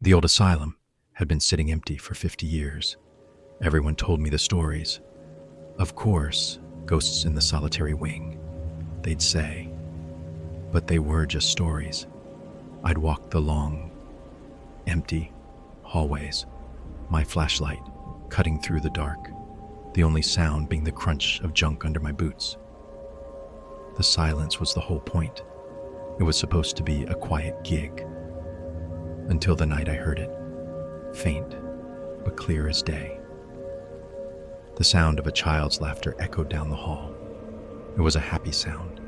The old asylum had been sitting empty for 50 years. Everyone told me the stories. Of course, ghosts in the solitary wing, they'd say. But they were just stories. I'd walk the long, empty hallways, my flashlight cutting through the dark, the only sound being the crunch of junk under my boots. The silence was the whole point. It was supposed to be a quiet gig. Until the night I heard it, faint but clear as day. The sound of a child's laughter echoed down the hall. It was a happy sound,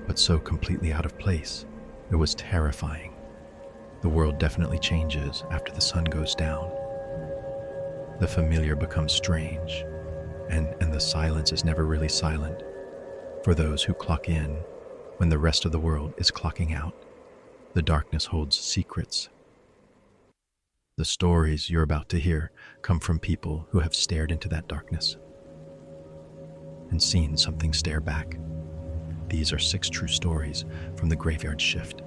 but so completely out of place, it was terrifying. The world definitely changes after the sun goes down. The familiar becomes strange, and the silence is never really silent for those who clock in when the rest of the world is clocking out. The darkness holds secrets. The stories you're about to hear come from people who have stared into that darkness and seen something stare back. These are 6 true stories from the graveyard shift.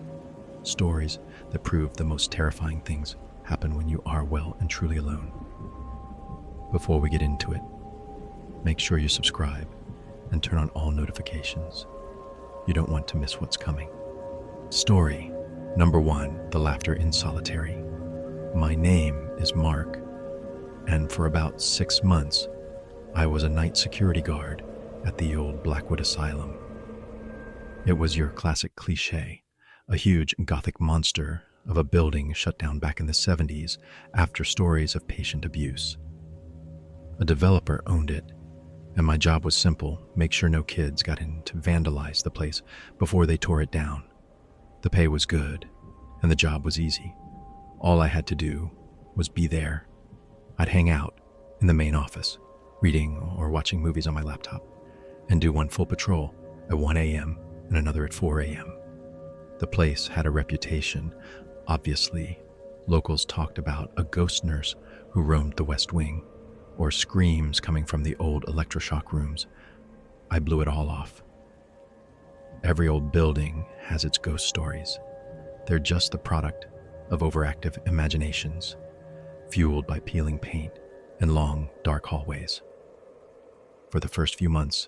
Stories that prove the most terrifying things happen when you are well and truly alone. Before we get into it, make sure you subscribe and turn on all notifications. You don't want to miss what's coming. Story number 1, The Laughter in Solitary. My name is Mark, and for about 6 months, I was a night security guard at the old Blackwood Asylum. It was your classic cliche, a huge Gothic monster of a building shut down back in the 70s after stories of patient abuse. A developer owned it, and my job was simple: make sure no kids got in to vandalize the place before they tore it down. The pay was good, and the job was easy. All I had to do was be there. I'd hang out in the main office, reading or watching movies on my laptop, and do one full patrol at 1 a.m. and another at 4 a.m. The place had a reputation. Obviously, locals talked about a ghost nurse who roamed the West Wing, or screams coming from the old electroshock rooms. I blew it all off. Every old building has its ghost stories. They're just the product of overactive imaginations, fueled by peeling paint and long, dark hallways. For the first few months,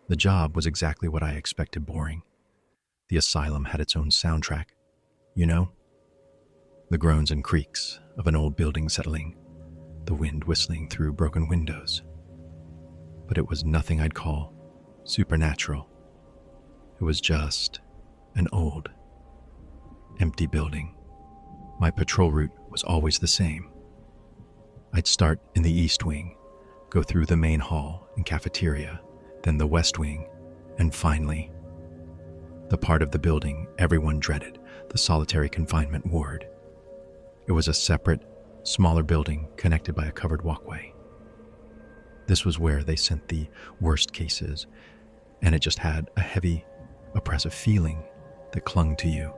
the job was exactly what I expected: boring. The asylum had its own soundtrack, you know? The groans and creaks of an old building settling, the wind whistling through broken windows. But it was nothing I'd call supernatural. It was just an old, empty building. My patrol route was always the same. I'd start in the East Wing, go through the main hall and cafeteria, then the West Wing, and finally, the part of the building everyone dreaded, the solitary confinement ward. It was a separate, smaller building connected by a covered walkway. This was where they sent the worst cases, and it just had a heavy, oppressive feeling that clung to you.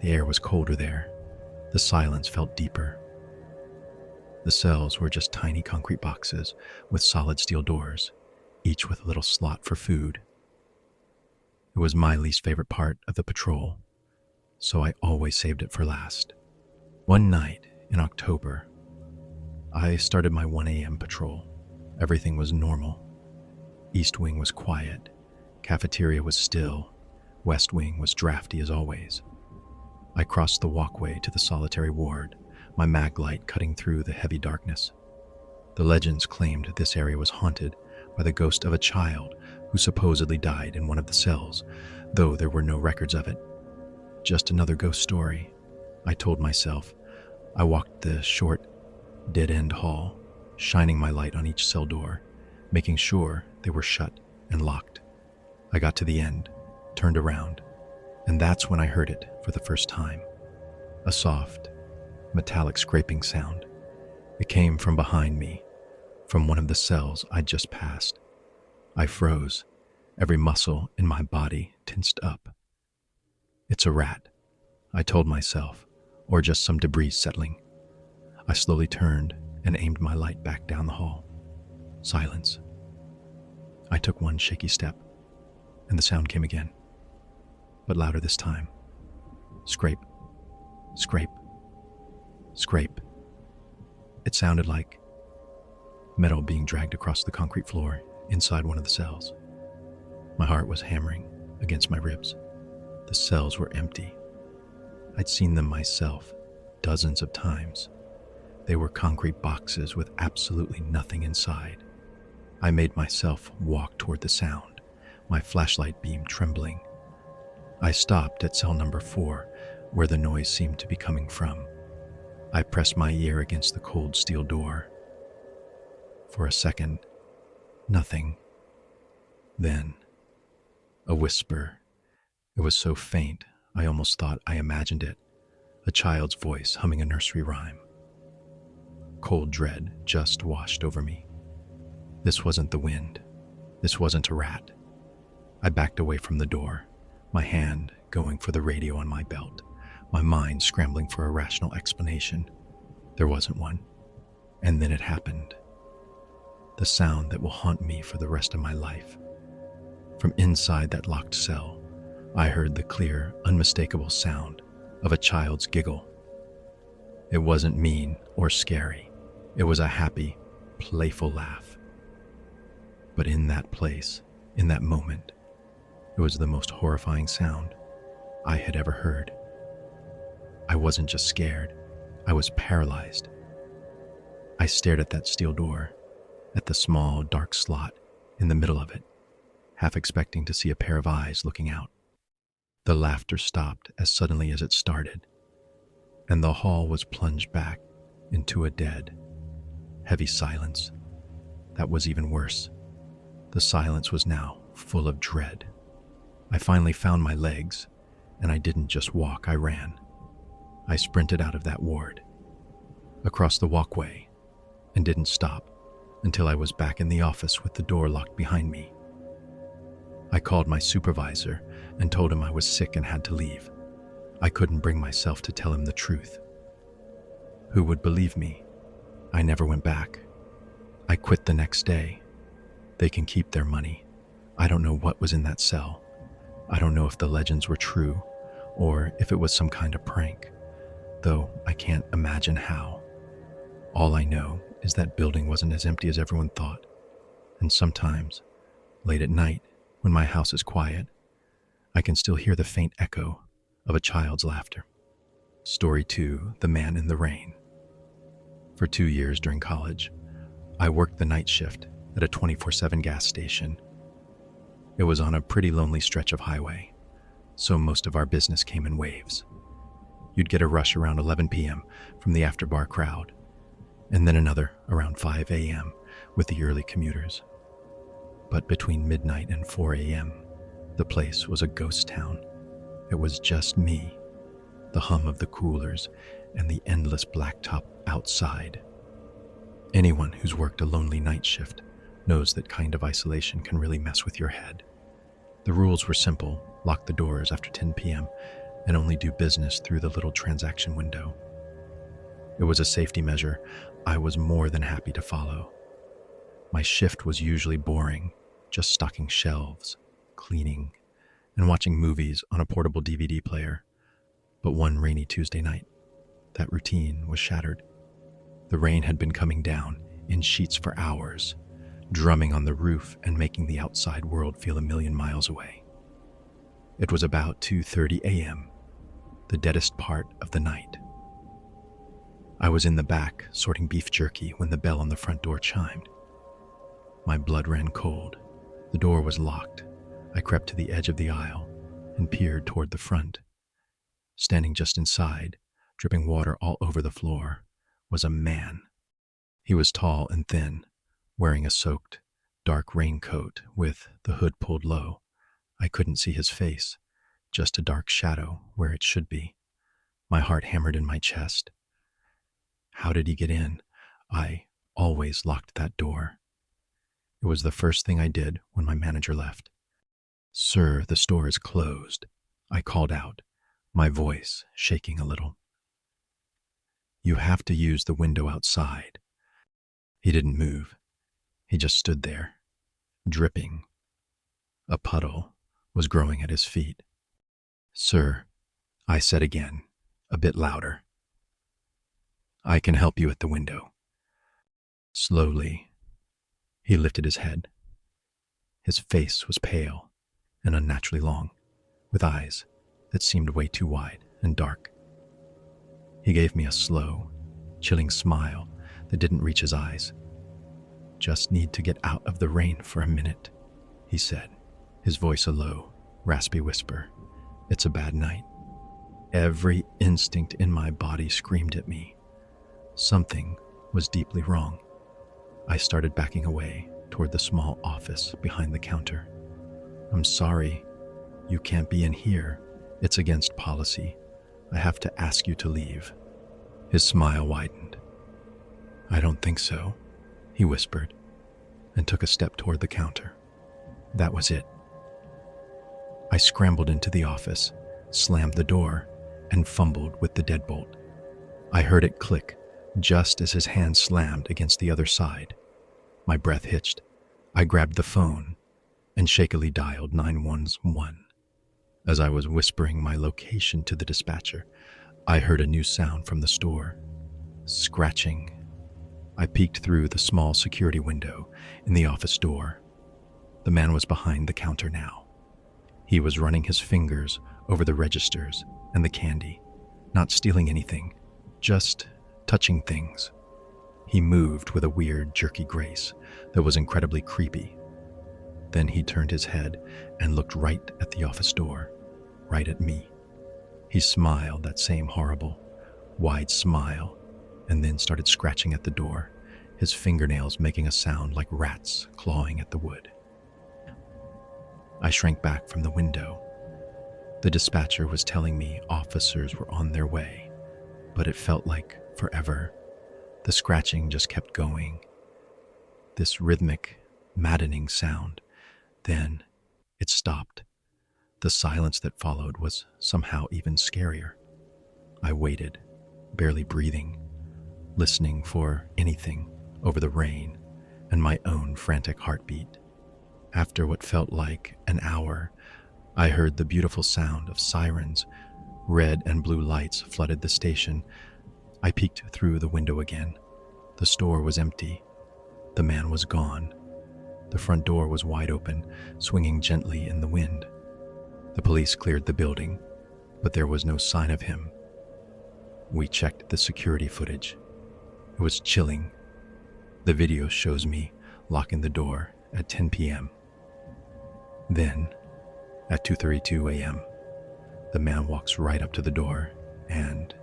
The air was colder there. The silence felt deeper. The cells were just tiny concrete boxes with solid steel doors, each with a little slot for food. It was my least favorite part of the patrol, so I always saved it for last. One night in October, I started my 1 a.m. patrol. Everything was normal. East Wing was quiet. Cafeteria was still. West Wing was drafty as always. I crossed the walkway to the solitary ward, my mag light cutting through the heavy darkness. The legends claimed this area was haunted by the ghost of a child who supposedly died in one of the cells, though there were no records of it. Just another ghost story, I told myself. I walked the short, dead-end hall, shining my light on each cell door, making sure they were shut and locked. I got to the end, turned around, and that's when I heard it for the first time. A soft, metallic scraping sound. It came from behind me, from one of the cells I'd just passed. I froze, every muscle in my body tensed up. It's a rat, I told myself, or just some debris settling. I slowly turned and aimed my light back down the hall. Silence. I took one shaky step, and the sound came again, but louder this time. Scrape, scrape, Scrape. It sounded like metal being dragged across the concrete floor inside one of the cells. My heart was hammering against my ribs. The cells were empty. I'd seen them myself dozens of times. They were concrete boxes with absolutely nothing inside. I made myself walk toward the sound, my flashlight beam trembling. I stopped at cell number 4, where the noise seemed to be coming from. I pressed my ear against the cold steel door. For a second, nothing. Then, a whisper. It was so faint, I almost thought I imagined it. A child's voice humming a nursery rhyme. Cold dread just washed over me. This wasn't the wind. This wasn't a rat. I backed away from the door, my hand going for the radio on my belt, my mind scrambling for a rational explanation. There wasn't one. And then it happened. The sound that will haunt me for the rest of my life. From inside that locked cell, I heard the clear, unmistakable sound of a child's giggle. It wasn't mean or scary. It was a happy, playful laugh. But in that place, in that moment, it was the most horrifying sound I had ever heard. I wasn't just scared, I was paralyzed. I stared at that steel door, at the small, dark slot in the middle of it, half expecting to see a pair of eyes looking out. The laughter stopped as suddenly as it started, and the hall was plunged back into a dead, heavy silence. That was even worse. The silence was now full of dread. I finally found my legs, and I didn't just walk, I ran. I sprinted out of that ward, across the walkway, and didn't stop until I was back in the office with the door locked behind me. I called my supervisor and told him I was sick and had to leave. I couldn't bring myself to tell him the truth. Who would believe me? I never went back. I quit the next day. They can keep their money. I don't know what was in that cell. I don't know if the legends were true or if it was some kind of prank, though I can't imagine how. All I know is that building wasn't as empty as everyone thought. And sometimes, late at night, when my house is quiet, I can still hear the faint echo of a child's laughter. Story 2, The Man in the Rain. For 2 years during college, I worked the night shift at a 24/7 gas station. It was on a pretty lonely stretch of highway, so most of our business came in waves. You'd get a rush around 11 p.m. from the after-bar crowd, and then another around 5 a.m. with the early commuters. But between midnight and 4 a.m., the place was a ghost town. It was just me, the hum of the coolers, and the endless blacktop outside. Anyone who's worked a lonely night shift knows that kind of isolation can really mess with your head. The rules were simple: lock the doors after 10 p.m. and only do business through the little transaction window. It was a safety measure I was more than happy to follow. My shift was usually boring, just stocking shelves, cleaning, and watching movies on a portable DVD player. But one rainy Tuesday night, that routine was shattered. The rain had been coming down in sheets for hours, drumming on the roof and making the outside world feel a million miles away. It was about 2:30 a.m., the deadest part of the night. I was in the back sorting beef jerky when the bell on the front door chimed. My blood ran cold. The door was locked. I crept to the edge of the aisle and peered toward the front. Standing just inside, dripping water all over the floor, was a man. He was tall and thin, wearing a soaked, dark raincoat with the hood pulled low. I couldn't see his face, just a dark shadow where it should be. My heart hammered in my chest. How did he get in? I always locked that door. It was the first thing I did when my manager left. "Sir, the store is closed," I called out, my voice shaking a little. "You have to use the window outside." He didn't move. He just stood there, dripping. A puddle was growing at his feet. "Sir," I said again, a bit louder. I can help you at the window. Slowly, he lifted his head. His face was pale and unnaturally long, with eyes that seemed way too wide and dark. He gave me a slow, chilling smile that didn't reach his eyes. "Just need to get out of the rain for a minute," he said, his voice a low, raspy whisper. "It's a bad night." Every instinct in my body screamed at me. Something was deeply wrong. I started backing away toward the small office behind the counter. "I'm sorry, you can't be in here. It's against policy. I have to ask you to leave." His smile widened. "I don't think so," he whispered, and took a step toward the counter. That was it. I scrambled into the office, slammed the door, and fumbled with the deadbolt. I heard it click just as his hand slammed against the other side. My breath hitched. I grabbed the phone and shakily dialed 911. As I was whispering my location to the dispatcher, I heard a new sound from the store. Scratching. I peeked through the small security window in the office door. The man was behind the counter now. He was running his fingers over the registers and the candy, not stealing anything, just touching things. He moved with a weird, jerky grace that was incredibly creepy. Then he turned his head and looked right at the office door, right at me. He smiled that same horrible, wide smile, and then started scratching at the door, his fingernails making a sound like rats clawing at the wood. I shrank back from the window. The dispatcher was telling me officers were on their way, but it felt like forever. The scratching just kept going. This rhythmic, maddening sound. Then it stopped. The silence that followed was somehow even scarier. I waited, barely breathing, listening for anything over the rain and my own frantic heartbeat. After what felt like an hour, I heard the beautiful sound of sirens. Red and blue lights flooded the station. I peeked through the window again. The store was empty. The man was gone. The front door was wide open, swinging gently in the wind. The police cleared the building, but there was no sign of him. We checked the security footage. It was chilling. The video shows me locking the door at 10 p.m. Then, at 2:32 a.m., the man walks right up to the door, and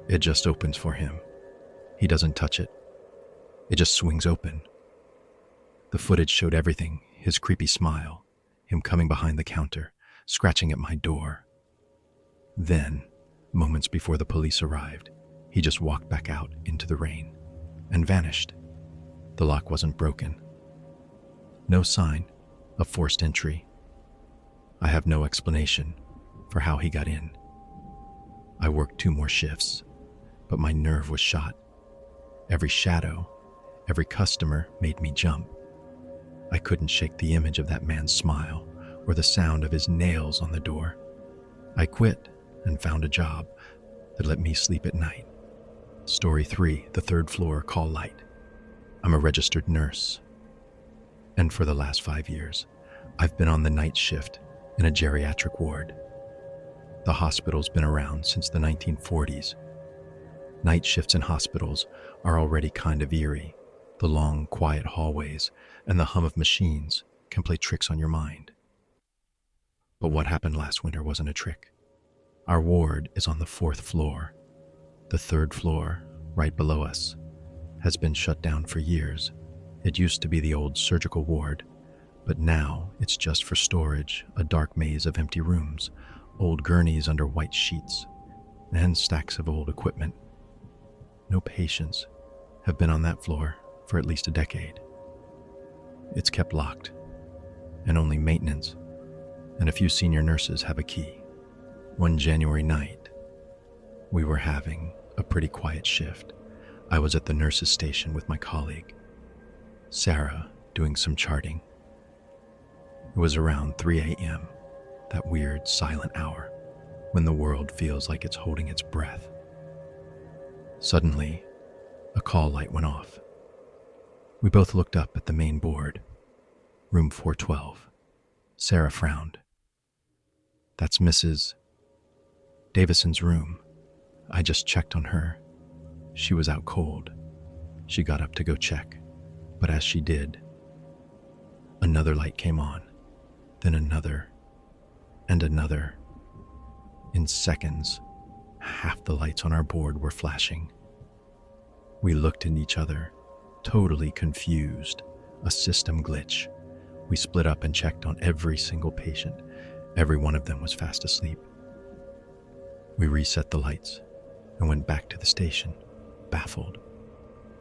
it just opens for him. He doesn't touch it. It just swings open. The footage showed everything: his creepy smile, him coming behind the counter, scratching at my door. Then, moments before the police arrived, he just walked back out into the rain and vanished. The lock wasn't broken. No sign of forced entry. I have no explanation for how he got in. I worked 2 more shifts, but my nerve was shot. Every shadow, every customer made me jump. I couldn't shake the image of that man's smile or the sound of his nails on the door. I quit and found a job that let me sleep at night. Story 3, the 3rd floor call light. I'm a registered nurse. And for the last 5 years, I've been on the night shift in a geriatric ward. The hospital's been around since the 1940s. Night shifts in hospitals are already kind of eerie. The long, quiet hallways and the hum of machines can play tricks on your mind. But what happened last winter wasn't a trick. Our ward is on the 4th floor. The 3rd floor, right below us, has been shut down for years. It used to be the old surgical ward, but now it's just for storage, a dark maze of empty rooms, old gurneys under white sheets, and stacks of old equipment. No patients have been on that floor for at least a decade. It's kept locked, and only maintenance and a few senior nurses have a key. One January night, we were having a pretty quiet shift. I was at the nurses' station with my colleague, Sarah, doing some charting. It was around 3 a.m., that weird silent hour when the world feels like it's holding its breath. Suddenly, A call light went off. We both looked up at the main board. Room 412. Sarah frowned. That's Mrs. Davison's room. I just checked on her. She was out cold. She got up to go check, but as she did, another light came on, then another, and another. In seconds, half the lights on our board were flashing. We looked at each other, totally confused. A system glitch. We split up and checked on every single patient. Every one of them was fast asleep. We reset the lights and went back to the station, baffled.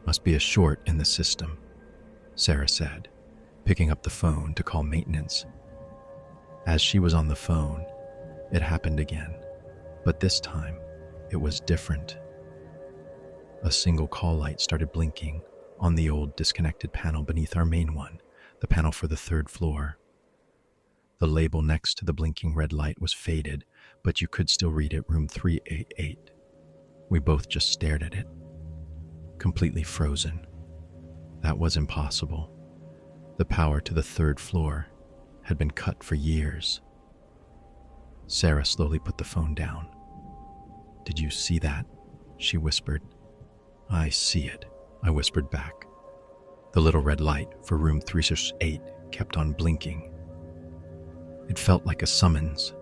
Must be a short in the system, Sarah said, picking up the phone to call maintenance. As she was on the phone, it happened again, but this time it was different. A single call light started blinking on the old disconnected panel beneath our main one, the panel for the third floor. The label next to the blinking red light was faded, but you could still read it, room 388. We both just stared at it, completely frozen. That was impossible. The power to the third floor had been cut for years. Sarah slowly put the phone down. Did you see that? She whispered. I see it, I whispered back. The little red light for room 368 kept on blinking. It felt like a summons.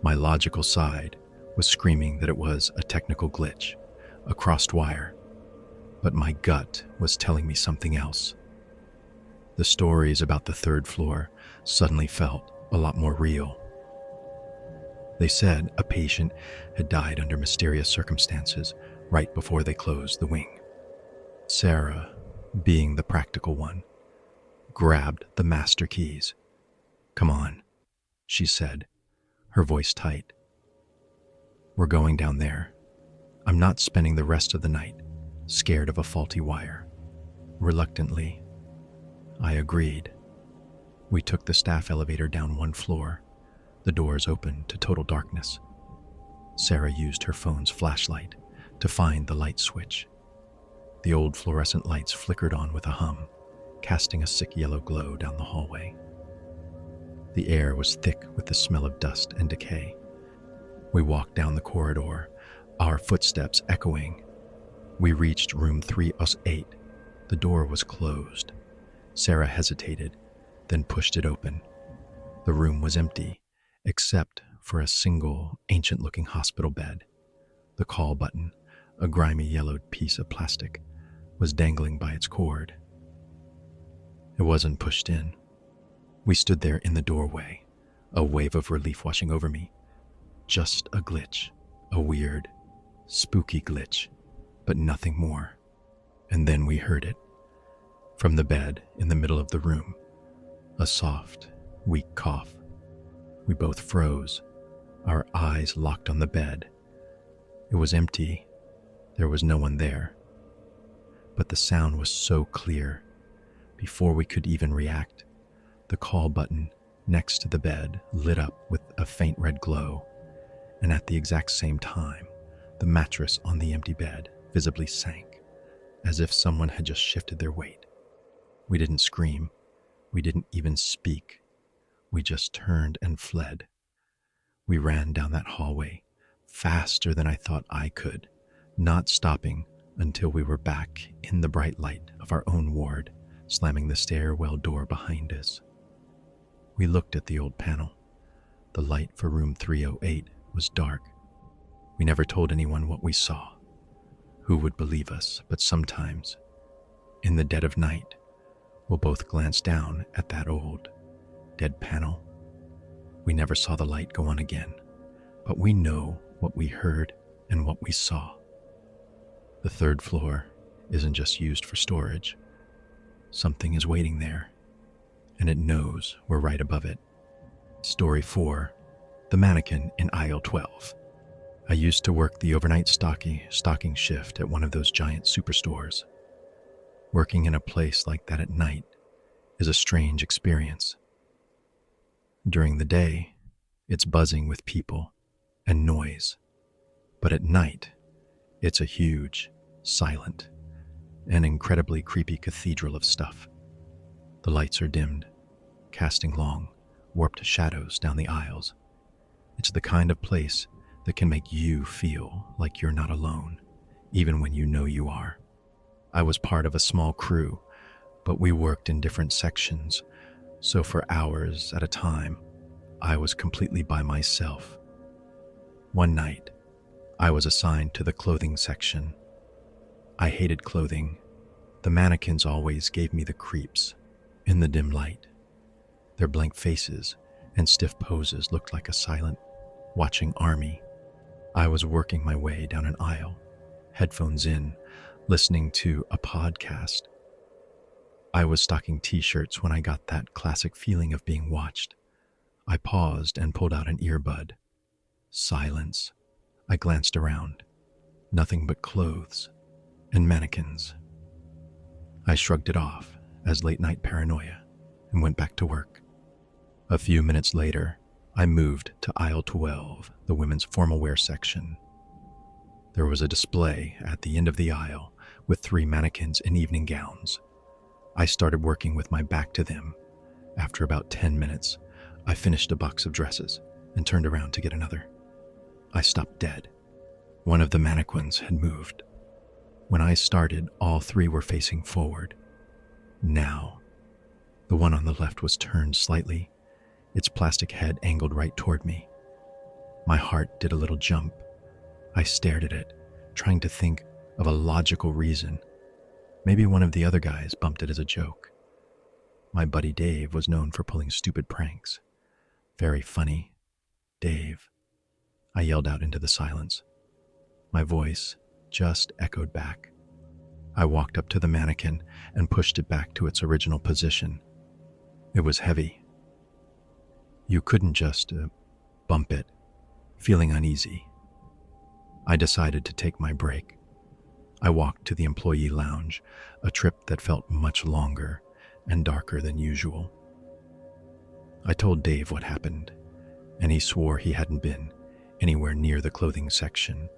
My logical side was screaming that it was a technical glitch, a crossed wire, but my gut was telling me something else. The stories about the third floor suddenly felt a lot more real. They said a patient had died under mysterious circumstances right before they closed the wing. Sarah, being the practical one, grabbed the master keys. Come on, she said, her voice tight. We're going down there. I'm not spending the rest of the night scared of a faulty wire. Reluctantly, I agreed. We took the staff elevator down one floor. The doors opened to total darkness. Sarah used her phone's flashlight to find the light switch. The old fluorescent lights flickered on with a hum, casting a sick yellow glow down the hallway. The air was thick with the smell of dust and decay. We walked down the corridor, our footsteps echoing. We reached room 308. The door was closed. Sarah hesitated, then pushed it open. The room was empty, except for a single, ancient-looking hospital bed. The call button, a grimy yellowed piece of plastic, was dangling by its cord. It wasn't pushed in. We stood there in the doorway, a wave of relief washing over me. Just a glitch, a weird, spooky glitch, but nothing more. And then we heard it. From the bed in the middle of the room, a soft, weak cough. We both froze, our eyes locked on the bed. It was empty. There was no one there. But the sound was so clear. Before we could even react, the call button next to the bed lit up with a faint red glow, and at the exact same time, the mattress on the empty bed visibly sank, as if someone had just shifted their weight. We didn't scream. We didn't even speak. We just turned and fled. We ran down that hallway, faster than I thought I could, not stopping until we were back in the bright light of our own ward, slamming the stairwell door behind us. We looked at the old panel. The light for room 308 was dark. We never told anyone what we saw. Who would believe us? But sometimes, in the dead of night, we'll both glance down at that old, dead panel. We never saw the light go on again, but we know what we heard and what we saw. The third floor isn't just used for storage. Something is waiting there, and it knows we're right above it. Story 4, the mannequin in aisle 12. I used to work the overnight stocking shift at one of those giant superstores. Working in a place like that at night is a strange experience. During the day, it's buzzing with people and noise, but at night, it's a huge, silent, an incredibly creepy cathedral of stuff. The lights are dimmed, casting long, warped shadows down the aisles. It's the kind of place that can make you feel like you're not alone, even when you know you are. I was part of a small crew, but we worked in different sections, so for hours at a time, I was completely by myself. One night, I was assigned to the clothing section. I hated clothing. The mannequins always gave me the creeps. In the dim light, their blank faces and stiff poses looked like a silent, watching army. I was working my way down an aisle, headphones in, listening to a podcast. I was stocking t-shirts when I got that classic feeling of being watched. I paused and pulled out an earbud. Silence. I glanced around. Nothing but clothes and mannequins. I shrugged it off as late-night paranoia and went back to work. A few minutes later, I moved to aisle 12, the women's formal wear section. There was a display at the end of the aisle with 3 mannequins in evening gowns. I started working with my back to them. After about 10 minutes, I finished a box of dresses and turned around to get another. I stopped dead. One of the mannequins had moved. When I started, all 3 were facing forward. Now, the one on the left was turned slightly, its plastic head angled right toward me. My heart did a little jump. I stared at it, trying to think of a logical reason. Maybe one of the other guys bumped it as a joke. My buddy Dave was known for pulling stupid pranks. Very funny. Dave. I yelled out into the silence. My voice just echoed back. I walked up to the mannequin and pushed it back to its original position. It was heavy. You couldn't just bump it. Feeling uneasy, I decided to take my break. I walked to the employee lounge, a trip that felt much longer and darker than usual. I told Dave what happened, and he swore he hadn't been anywhere near the clothing section.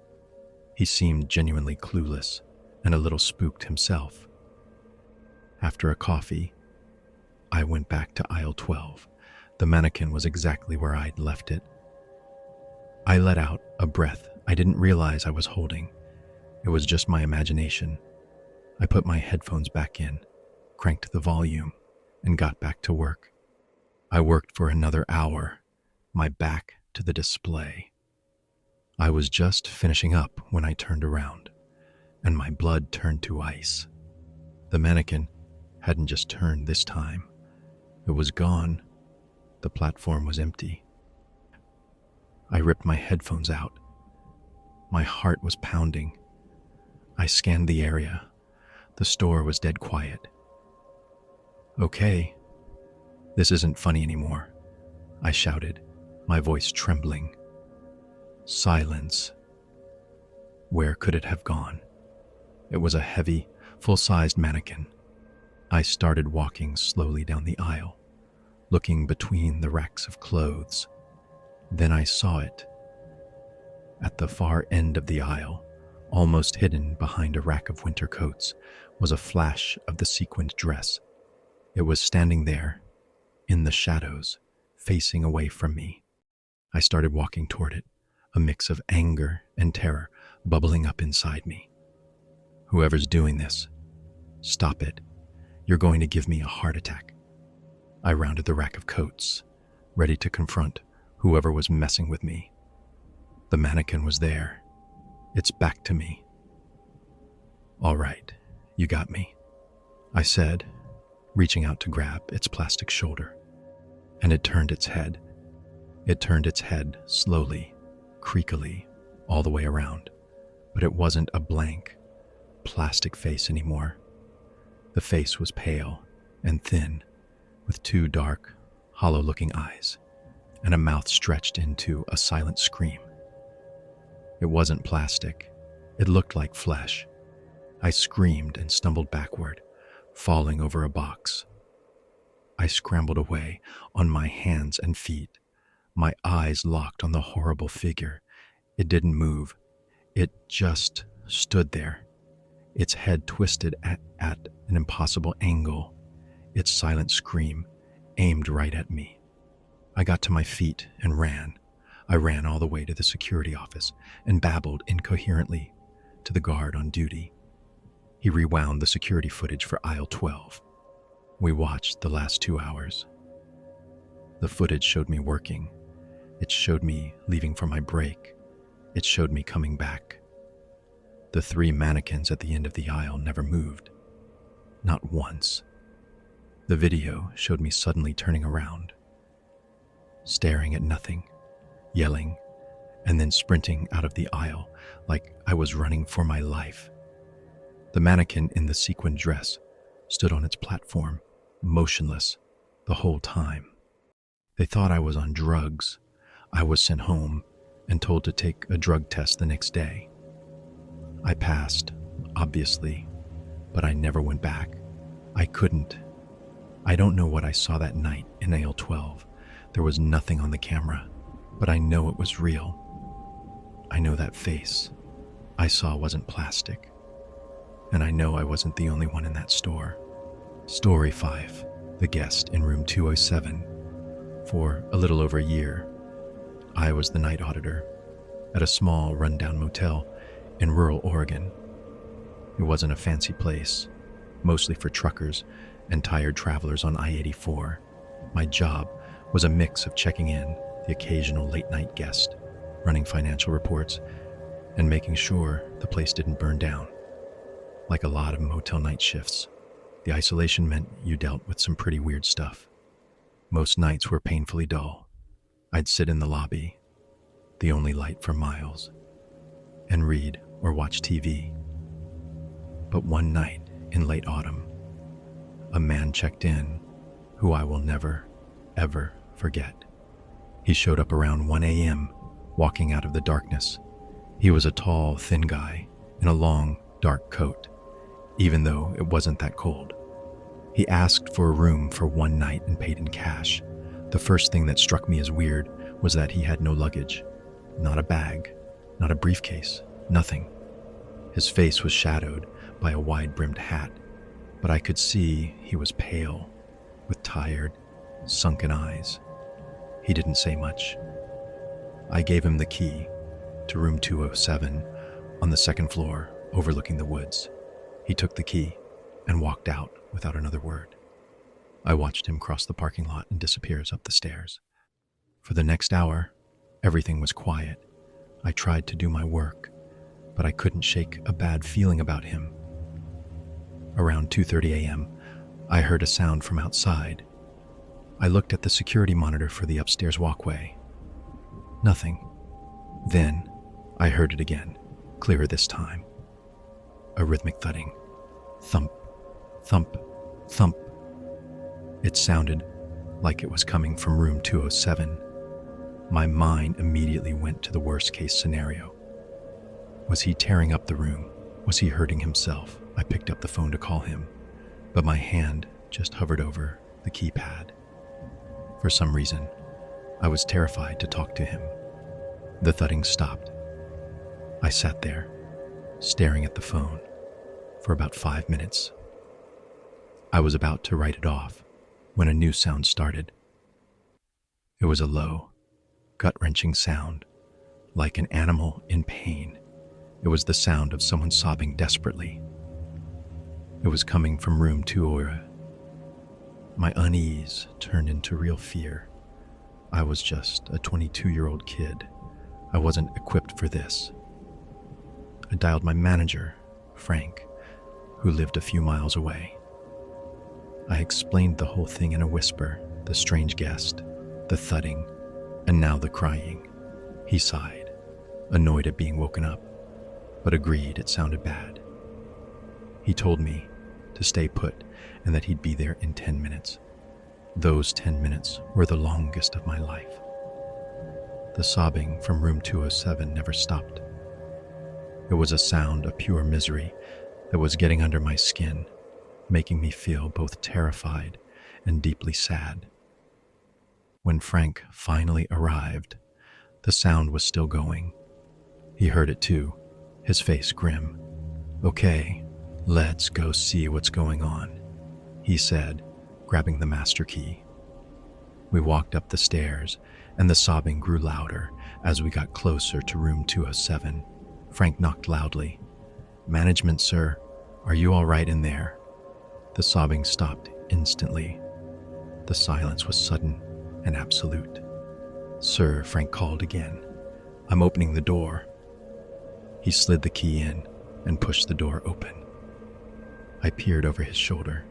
He seemed genuinely clueless and a little spooked himself. After a coffee, I went back to aisle 12. The mannequin was exactly where I'd left it. I let out a breath I didn't realize I was holding. It was just my imagination. I put my headphones back in, cranked the volume, and got back to work. I worked for another hour, my back to the display. I was just finishing up when I turned around, and my blood turned to ice. The mannequin hadn't just turned this time. It was gone. The platform was empty. I ripped my headphones out. My heart was pounding. I scanned the area. The store was dead quiet. Okay, this isn't funny anymore, I shouted, my voice trembling. Silence. Where could it have gone? It was a heavy, full-sized mannequin. I started walking slowly down the aisle, looking between the racks of clothes. Then I saw it. At the far end of the aisle, almost hidden behind a rack of winter coats, was a flash of the sequined dress. It was standing there, in the shadows, facing away from me. I started walking toward it, a mix of anger and terror bubbling up inside me. Whoever's doing this, stop it. You're going to give me a heart attack. I rounded the rack of coats, ready to confront whoever was messing with me. The mannequin was there, its back to me. All right, you got me, I said, reaching out to grab its plastic shoulder. And it turned its head. It turned its head slowly, creakily, all the way around. But it wasn't a blank, plastic face anymore. The face was pale and thin, with 2 dark, hollow-looking eyes, and a mouth stretched into a silent scream. It wasn't plastic. It looked like flesh. I screamed and stumbled backward, falling over a box. I scrambled away on my hands and feet, my eyes locked on the horrible figure. It didn't move. It just stood there, its head twisted at an impossible angle, its silent scream aimed right at me. I got to my feet and ran. I ran all the way to the security office and babbled incoherently to the guard on duty. He rewound the security footage for aisle 12. We watched the last 2 hours. The footage showed me working. It showed me leaving for my break. It showed me coming back. The 3 mannequins at the end of the aisle never moved. Not once. The video showed me suddenly turning around, staring at nothing, yelling, and then sprinting out of the aisle like I was running for my life. The mannequin in the sequin dress stood on its platform, motionless, the whole time. They thought I was on drugs. I was sent home and told to take a drug test the next day. I passed, obviously, but I never went back. I couldn't. I don't know what I saw that night in aisle 12. There was nothing on the camera, but I know it was real. I know that face I saw wasn't plastic. And I know I wasn't the only one in that store. Story 5. The guest in room 207. For a little over a year, I was the night auditor at a small rundown motel in rural Oregon. It wasn't a fancy place, mostly for truckers and tired travelers on I-84. My job was a mix of checking in, the occasional late-night guest, running financial reports, and making sure the place didn't burn down. Like a lot of motel night shifts, the isolation meant you dealt with some pretty weird stuff. Most nights were painfully dull. I'd sit in the lobby, the only light for miles, and read or watch TV. But one night in late autumn, a man checked in who I will never, ever forget. He showed up around 1 a.m., walking out of the darkness. He was a tall, thin guy in a long, dark coat, even though it wasn't that cold. He asked for a room for one night and paid in cash. The first thing that struck me as weird was that he had no luggage. Not a bag, not a briefcase, nothing. His face was shadowed by a wide-brimmed hat, but I could see he was pale, with tired, sunken eyes. He didn't say much. I gave him the key to room 207 on the second floor overlooking the woods. He took the key and walked out without another word. I watched him cross the parking lot and disappears up the stairs. For the next hour, everything was quiet. I tried to do my work, but I couldn't shake a bad feeling about him. Around 2:30 a.m., I heard a sound from outside. I looked at the security monitor for the upstairs walkway. Nothing. Then, I heard it again, clearer this time. A rhythmic thudding. Thump, thump, thump. It sounded like it was coming from room 207. My mind immediately went to the worst-case scenario. Was he tearing up the room? Was he hurting himself? I picked up the phone to call him, but my hand just hovered over the keypad. For some reason, I was terrified to talk to him. The thudding stopped. I sat there, staring at the phone, for about 5 minutes. I was about to write it off when a new sound started. It was a low, gut-wrenching sound, like an animal in pain. It was the sound of someone sobbing desperately. It was coming from room 208. My unease turned into real fear. I was just a 22-year-old kid. I wasn't equipped for this. I dialed my manager, Frank, who lived a few miles away. I explained the whole thing in a whisper, the strange guest, the thudding, and now the crying. He sighed, annoyed at being woken up, but agreed it sounded bad. He told me to stay put and that he'd be there in 10 minutes. Those 10 minutes were the longest of my life. The sobbing from room 207 never stopped. It was a sound of pure misery that was getting under my skin, making me feel both terrified and deeply sad. When Frank finally arrived, the sound was still going. He heard it too, his face grim. "Okay," "Let's go see what's going on," he said, grabbing the master key. We walked up the stairs, and the sobbing grew louder as we got closer to room 207. Frank knocked loudly. "Management, sir. Are you all right in there?" The sobbing stopped instantly. The silence was sudden and absolute. "Sir," Frank called again. "I'm opening the door." He slid the key in and pushed the door open. I peered over his shoulder.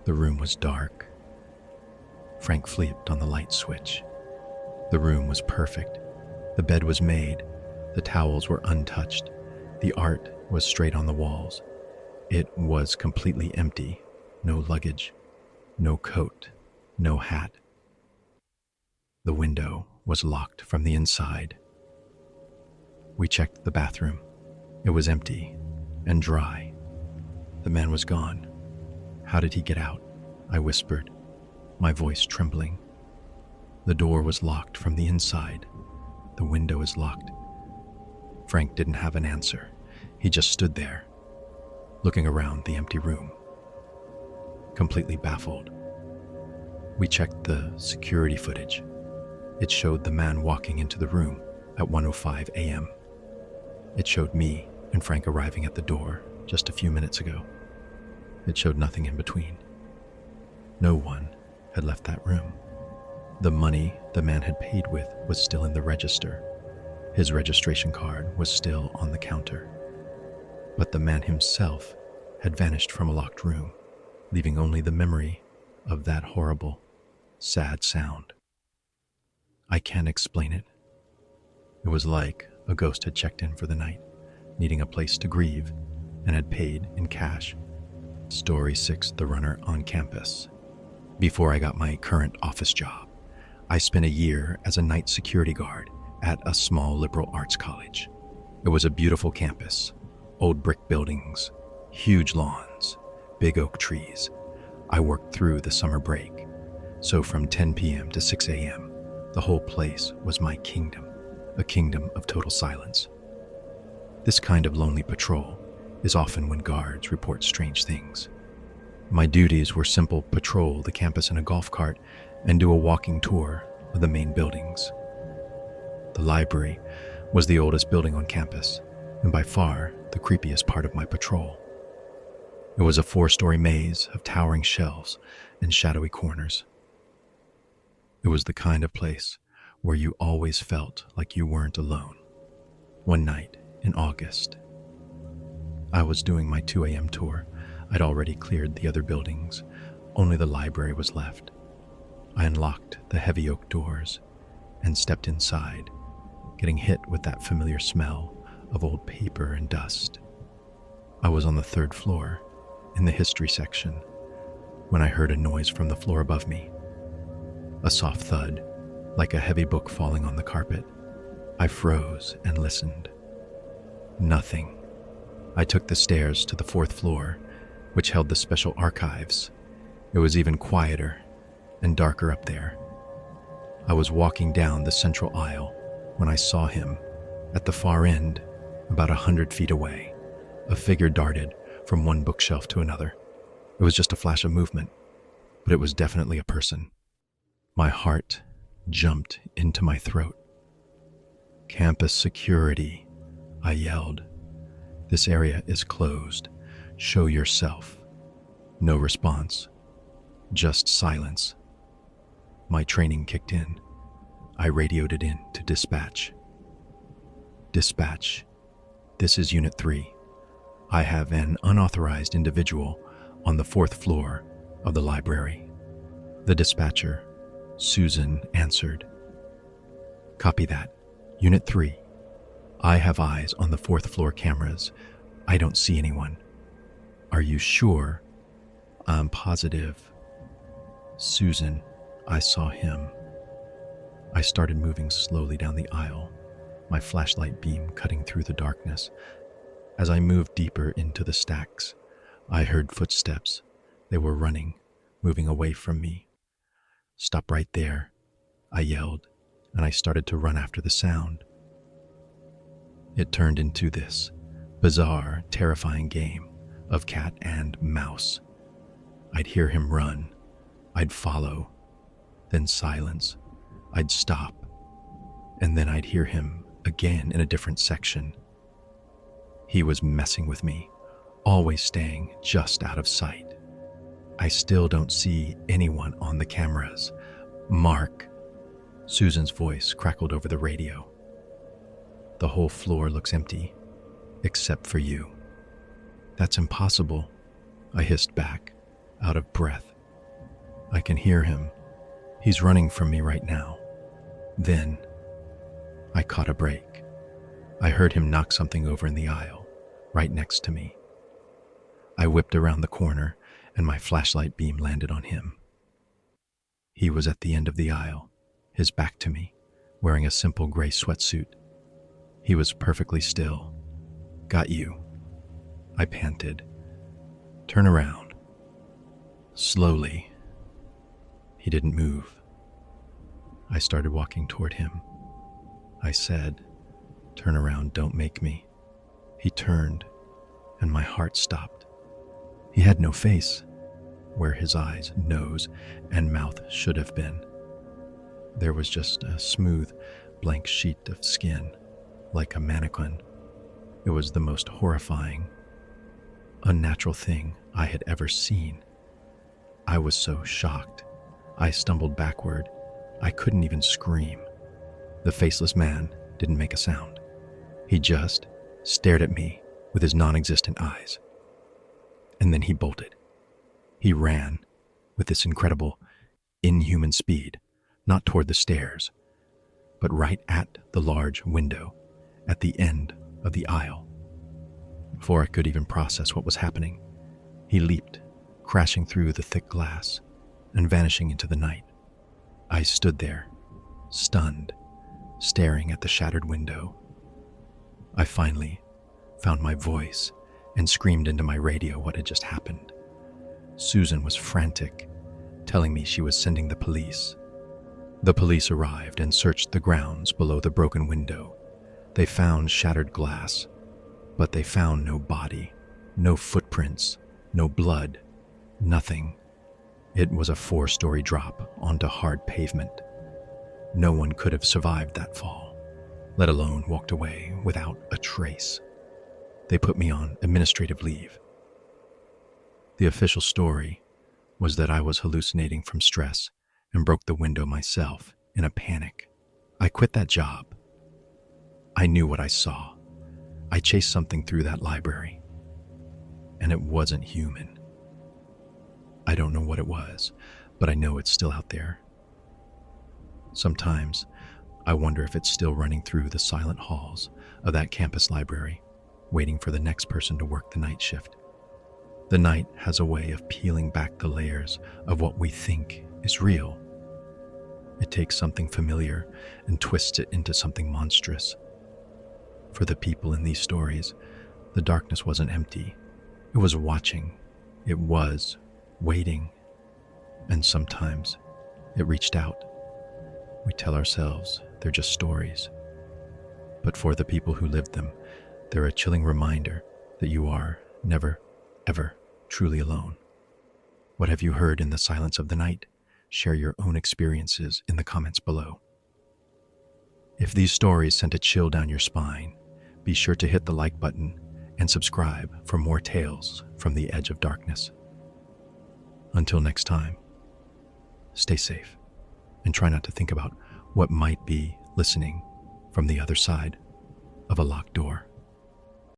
The room was dark. Frank flipped on the light switch. The room was perfect. The bed was made. The towels were untouched. The art was straight on the walls. It was completely empty. No luggage, no coat, no hat. The window was locked from the inside. We checked the bathroom. It was empty and dry. The man was gone. "How did he get out?" I whispered, my voice trembling. "The door was locked from the inside. The window is locked." Frank didn't have an answer. He just stood there, looking around the empty room, completely baffled. We checked the security footage. It showed the man walking into the room at 1:05 a.m. It showed me and Frank arriving at the door just a few minutes ago. It showed nothing in between. No one had left that room. The money the man had paid with was still in the register. His registration card was still on the counter. But the man himself had vanished from a locked room, leaving only the memory of that horrible, sad sound. I can't explain it. It was like a ghost had checked in for the night, needing a place to grieve, and had paid in cash. Story 6: The Runner on Campus. Before I got my current office job, I spent a year as a night security guard at a small liberal arts college. It was a beautiful campus, old brick buildings, huge lawns, big oak trees. I worked through the summer break, so from 10 p.m. to 6 a.m., the whole place was my kingdom, a kingdom of total silence. This kind of lonely patrol is often when guards report strange things. My duties were simple: patrol the campus in a golf cart and do a walking tour of the main buildings. The library was the oldest building on campus, and by far the creepiest part of my patrol. It was a 4-story maze of towering shelves and shadowy corners. It was the kind of place where you always felt like you weren't alone. One night in August, I was doing my 2 a.m. tour. I'd already cleared the other buildings. Only the library was left. I unlocked the heavy oak doors and stepped inside, getting hit with that familiar smell of old paper and dust. I was on the 3rd floor, in the history section, when I heard a noise from the floor above me. A soft thud, like a heavy book falling on the carpet. I froze and listened. Nothing. I took the stairs to the 4th floor, which held the special archives. It was even quieter and darker up there. I was walking down the central aisle when I saw him at the far end, about 100 feet away. A figure darted from one bookshelf to another. It was just a flash of movement, but it was definitely a person. My heart jumped into my throat. "Campus security," I yelled. "This area is closed. Show yourself." No response, just silence. My training kicked in. I radioed it in to dispatch. "Dispatch, this is Unit 3. I have an unauthorized individual on the 4th floor of the library." The dispatcher, Susan, answered. "Copy that. Unit 3. I have eyes on the 4th floor cameras. I don't see anyone." "Are you sure?" "I'm positive." "Susan, I saw him." I started moving slowly down the aisle, my flashlight beam cutting through the darkness. As I moved deeper into the stacks, I heard footsteps. They were running, moving away from me. "Stop right there," I yelled, and I started to run after the sound. It turned into this bizarre, terrifying game of cat and mouse. I'd hear him run. I'd follow. Then silence. I'd stop. And then I'd hear him again in a different section. He was messing with me, always staying just out of sight. I still don't see anyone on the cameras. Mark. Susan's voice crackled over the radio. The whole floor looks empty, except for you. That's impossible, I hissed back, out of breath. I can hear him. He's running from me right now. Then, I caught a break. I heard him knock something over in the aisle, right next to me. I whipped around the corner, and my flashlight beam landed on him. He was at the end of the aisle, his back to me, wearing a simple gray sweatsuit. He was perfectly still. Got you, I panted. Turn around. Slowly. He didn't move. I started walking toward him. I said, turn around, don't make me. He turned, and my heart stopped. He had no face, where his eyes, nose, and mouth should have been. There was just a smooth, blank sheet of skin, like a mannequin. It was the most horrifying, unnatural thing I had ever seen. I was so shocked. I stumbled backward. I couldn't even scream. The faceless man didn't make a sound. He just stared at me with his non-existent eyes. And then he bolted. He ran with this incredible, inhuman speed, not toward the stairs, but right at the large window at the end of the aisle. Before I could even process what was happening, he leaped, crashing through the thick glass and vanishing into the night. I stood there, stunned, staring at the shattered window. I finally found my voice and screamed into my radio what had just happened. Susan was frantic, telling me she was sending the police. The police arrived and searched the grounds below the broken window. They found shattered glass, but they found no body, no footprints, no blood, nothing. It was a 4-story drop onto hard pavement. No one could have survived that fall, let alone walked away without a trace. They put me on administrative leave. The official story was that I was hallucinating from stress and broke the window myself in a panic. I quit that job. I knew what I saw. I chased something through that library, and it wasn't human. I don't know what it was, but I know it's still out there. Sometimes I wonder if it's still running through the silent halls of that campus library, waiting for the next person to work the night shift. The night has a way of peeling back the layers of what we think is real. It takes something familiar and twists it into something monstrous. For the people in these stories, the darkness wasn't empty. It was watching. It was waiting. And sometimes it reached out. We tell ourselves they're just stories. But for the people who lived them, they're a chilling reminder that you are never, ever truly alone. What have you heard in the silence of the night? Share your own experiences in the comments below. If these stories sent a chill down your spine, be sure to hit the like button and subscribe for more tales from the edge of darkness. Until next time, stay safe and try not to think about what might be listening from the other side of a locked door.